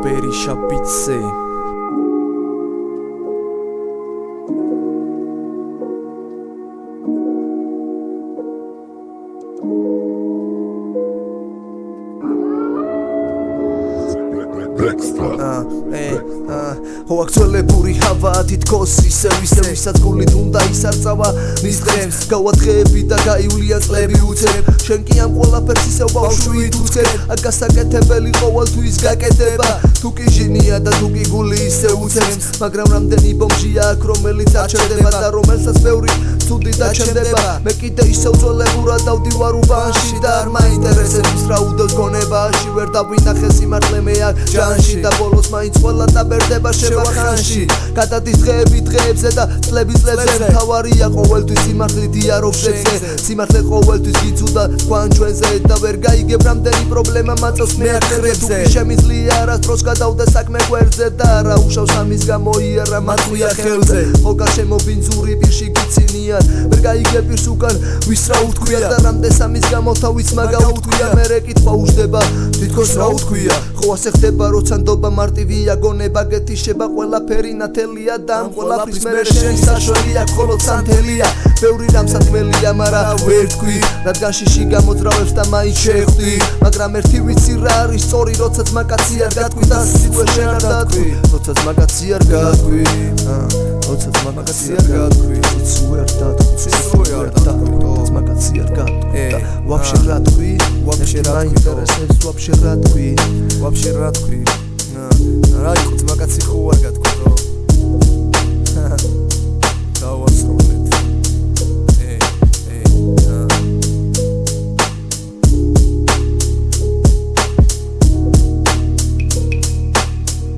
Berisha Bitse Hoaxeleburi hava თითქოს ისევ ვისაც გულით უნდა ისარწავა მის დღეს გავადღეები და გაივლია წლები უცებ შენ კი ამ ყველაფერს ისევ ბავშვით უცებ აგასაკეთებელი ყოველთვის გაკეთება თუ კი ჟინია და თუ კი გული ისევ უცემს მაგრამ რამდენი ბომჟია აქ რომელიც აჩერდება და რომელსაც ბევრი ცუდი დაჩერდება მე კიდე ისევ ძველებურად დავდივარ უბანში და არ მაინტერესებს რა უდევს გონებაში ვერ დავინახე სიმართლე მე აქ ჯანში და ბოლოს მაინც ყველა დაბერდება შევახანში გადადის დღეები დღეებზე და წლები წლებზე მთავარია ყოველთვის სიმართლით იარობებზე სიმართლე ყოველთვის გიცუდა თქვენ ჩვენზე და ვერ გაიგებ რამდენი პრობლემა მაწევს მე ახლებზე თუ კი შემიძლია არასდროს გადავდე საქმე გვერდზე და არა უშავს ამის გამო იარა მაწვია ხელზე ხოგა შემობინძური პირში გიცინიან ვერ გაიგებ პირს უკან ვის რა უთქვია და რამდენს ამის გამო თავის მაგა უთქვია მე რეკითხვა უждდება თითქოს რა უთქვია ხო ასე ხდება როცა ნდობა მარტივია გონება გეთიშება ყველაფერი ნათელია და ამ ყველაფრის მერე შენი საშველია ხოლო სანთელია ბევრი რამ საქმელია მარა ვერ თქვი რადგან შიში გამოძრავებს და მაინც შეხვდი მაგრამ ერთი ვიცი რა არის სწორი როდესაც მაგაცი არ გატყვი და სიცოცხლე შენ არ დატყვი როდესაც მაგაცი არ გატყვი როდესაც მაგაცი არ გატყვი სიცოცხლე არ დატყვი როდესაც მაგაცი არ გატყვი ვაფშე რა თქვი ვაფშე რა ინტერესებს ვაფშე რა თქვი ვაფშე რა თქვი რა იყო მაგაცი ხო არ გატყვი დავასრულე